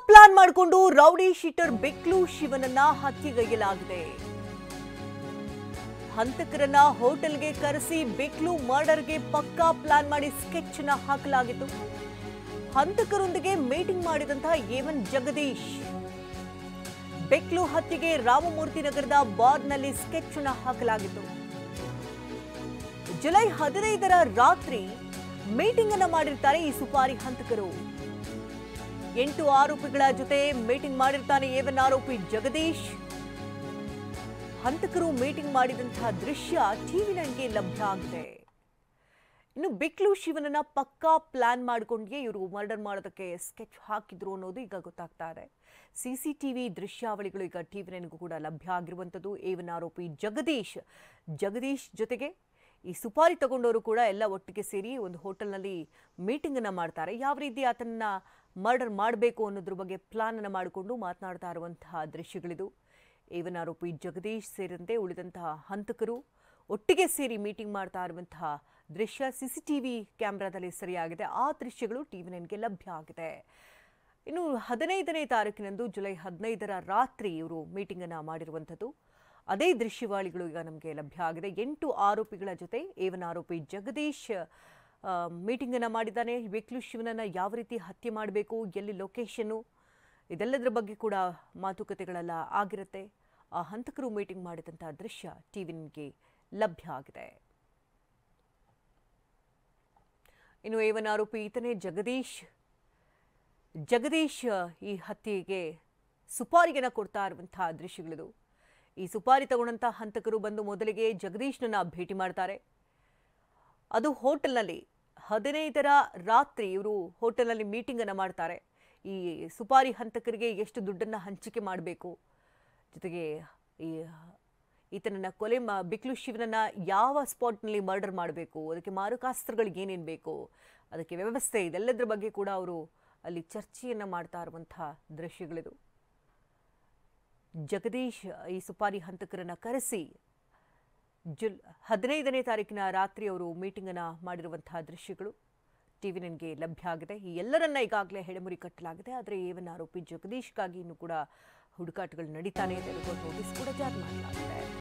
Plan ಮಾಡಿಕೊಂಡು rowdy sheeter ಬೆಕ್ಲು ಶಿವನನ್ನ ಹತ್ಯೆಗೈಯಲಾಗಿದೆ. ಹಂತಕರನ್ನ ಹೋಟೆಲ್ಗೆ ಕರೆಸಿ ಬೆಕ್ಲು ಮರ್ಡರ್ಗೆ ಪಕ್ಕಾ ಪ್ಲಾನ್ ಮಾಡಿ ಸ್ಕೆಚ್ ನ ಹಾಕಲಾಗಿತ್ತು. ಹಂತಕರೊಂದಿಗೆ ಮೀಟಿಂಗ್ ಮಾಡಿದಂತಹ ಎವನ್ ಜಗದೀಶ್ ಬೆಕ್ಲು ಹತ್ಯೆಗೆ ರಾಮಮೂರ್ತಿ ನಗರದ ಬಾರ್ನಲ್ಲಿ ಸ್ಕೆಚ್ ನ ಹಾಕಲಾಗಿತ್ತು. ಜುಲೈ 15ರ ರಾತ್ರಿ ಮೀಟಿಂಗ್ ಅನ್ನ ಮಾಡಿರ್ತಾರೆ ಈ ಸುಪಾರಿ ಹಂತಕರು. 8 ಆರೋಪಿಗಳ ಜೊತೆ ಮೀಟಿಂಗ್ ಮಾಡಿರ್ತಾನೆ ಎವನ್ ಆರೋಪಿ ಜಗದೀಶ್. ಹಂತಕರು ಮೀಟಿಂಗ್ ಮಾಡಿದಂತಹ ದೃಶ್ಯ ಟಿವಿ9ಗೆ ಲಭ್ಯ ಆಗಿದೆ. ಇನ್ನು ಬೆಕ್ಲು ಶಿವನನ್ನ ಪಕ್ಕಾ ಪ್ಲಾನ್ ಮಾಡಿಕೊಂಡೇ ಇವರು ಮರ್ಡರ್ ಮಾಡೋದಕ್ಕೆ ಸ್ಕೆಚ್ ಹಾಕಿದ್ರು ಅನ್ನೋದು ಈಗ ಗೊತ್ತಾಗ್ತಾ ಇದೆ. ಸಿಸಿಟಿವಿ ದೃಶ್ಯಾವಳಿಗಳು ಈಗ ಟಿವಿ9ಗೂ ಕೂಡ ಲಭ್ಯ ಆಗಿರುವಂಥದ್ದು. ಎವನ್ ಆರೋಪಿ ಜಗದೀಶ್ ಜೊತೆಗೆ ಈ ಸುಪಾರಿ ತಗೊಂಡವರು ಕೂಡ ಎಲ್ಲ ಒಟ್ಟಿಗೆ ಸೇರಿ ಒಂದು ಹೋಟೆಲ್ನಲ್ಲಿ ಮೀಟಿಂಗ್ ಅನ್ನ ಮಾಡ್ತಾರೆ. ಯಾವ ರೀತಿ ಆತನನ್ನ ಮರ್ಡರ್ ಮಾಡಬೇಕು ಅನ್ನೋದ್ರ ಬಗ್ಗೆ ಪ್ಲಾನ್ ಅನ್ನು ಮಾಡಿಕೊಂಡು ಮಾತನಾಡ್ತಾ ಇರುವಂತಹ ದೃಶ್ಯಗಳಿದು. ಎವನ್ ಆರೋಪಿ ಜಗದೀಶ್ ಸೇರಿದಂತೆ ಉಳಿದಂತಹ ಹಂತಕರು ಒಟ್ಟಿಗೆ ಸೇರಿ ಮೀಟಿಂಗ್ ಮಾಡ್ತಾ ಇರುವಂತಹ ದೃಶ್ಯ ಸಿಸಿಟಿವಿ ಕ್ಯಾಮೆರಾದಲ್ಲಿ ಸೆರೆಯಾಗಿದೆ. ಆ ದೃಶ್ಯಗಳು ಟಿವಿ9ಗೆ ಲಭ್ಯ ಆಗಿದೆ. ಇನ್ನು 15ನೇ ತಾರೀಕಿನಂದು ಜುಲೈ 15ರ ರಾತ್ರಿ ಇವರು ಮೀಟಿಂಗ್ ಅನ್ನ ಮಾಡಿರುವಂಥದ್ದು. ಅದೇ ದೃಶ್ಯವಾಳಿಗಳು ಈಗ ನಮಗೆ ಲಭ್ಯ ಆಗಿದೆ. 8 ಆರೋಪಿಗಳ ಜೊತೆ ಎವನ್ ಆರೋಪಿ ಜಗದೀಶ್ ಮೀಟಿಂಗ್ ಅನ್ನ ಮಾಡಿದ್ದಾನೆ. ಬೆಕ್ಲು ಶಿವನನ್ನ ಯಾವ ರೀತಿ ಹತ್ಯೆ ಮಾಡಬೇಕು, ಎಲ್ಲಿ ಲೊಕೇಶನ್ನು, ಇದೆಲ್ಲದರ ಬಗ್ಗೆ ಕೂಡ ಮಾತುಕತೆಗಳೆಲ್ಲ ಆಗಿರುತ್ತೆ. ಆ ಹಂತಕರು ಮೀಟಿಂಗ್ ಮಾಡಿದಂತಹ ದೃಶ್ಯ ಟಿವಿ9ಗೆ ಲಭ್ಯ ಆಗಿದೆ. ಇನ್ನು ಎವನ್ ಆರೋಪಿ ಈತನೇ ಜಗದೀಶ್ ಈ ಹತ್ಯೆಗೆ ಸುಪಾರಿಯನ್ನು ಕೊಡ್ತಾ ಇರುವಂತಹ ದೃಶ್ಯಗಳಿದು. ಈ ಸುಪಾರಿ ತಗೊಂಡಂತಹ ಹಂತಕರು ಬಂದು ಮೊದಲಿಗೆ ಜಗದೀಶ್ನನ್ನ ಭೇಟಿ ಮಾಡ್ತಾರೆ. ಅದು ಹೋಟೆಲ್ನಲ್ಲಿ 15ರ ರಾತ್ರಿ ಇವರು ಹೋಟೆಲ್ನಲ್ಲಿ ಮೀಟಿಂಗ್ ಅನ್ನು ಮಾಡ್ತಾರೆ. ಈ ಸುಪಾರಿ ಹಂತಕರಿಗೆ ಎಷ್ಟು ದುಡ್ಡನ್ನು ಹಂಚಿಕೆ ಮಾಡಬೇಕು, ಜೊತೆಗೆ ಈತನನ್ನ ಬೆಕ್ಲು ಶಿವನನ್ನ ಯಾವ ಸ್ಪಾಟ್ನಲ್ಲಿ ಮರ್ಡರ್ ಮಾಡಬೇಕು, ಅದಕ್ಕೆ ಮಾರಕಾಸ್ತ್ರಗಳಿಗೆ ಏನೇನು ಬೇಕು, ಅದಕ್ಕೆ ವ್ಯವಸ್ಥೆ, ಇದೆಲ್ಲದರ ಬಗ್ಗೆ ಕೂಡ ಅವರು ಅಲ್ಲಿ ಚರ್ಚೆಯನ್ನು ಮಾಡ್ತಾ ಇರುವಂತಹ ದೃಶ್ಯಗಳಿದು. ಜಗದೀಶ್ ಈ ಸುಪಾರಿ ಹಂತಕರನ್ನ ಕರೆಸಿ 15ನೇ ತಾರೀಕಿನ ರಾತ್ರಿ ಅವರು ಮೀಟಿಂಗ್ ಅನ್ನ ಮಾಡಿರುವಂತಹ ದೃಶ್ಯಗಳು ಟಿವಿ9ಗೆ ಲಭ್ಯ ಆಗಿದೆ. ಈ ಎಲ್ಲರನ್ನ ಈಗಾಗಲೇ ಹೆಡೆಮುರಿ ಕಟ್ಟಲಾಗಿದೆ. ಆದರೆ ಎವನ್ ಆರೋಪಿ ಜಗದೀಶ್ಗಾಗಿ ಇನ್ನೂ ಕೂಡ ಹುಡುಕಾಟಗಳು ನಡೀತಾನೆ ಇದೆ. ನೋಟಿಸ್ ಕೂಡ ಜಾರಿ ಮಾಡಲಾಗಿದೆ.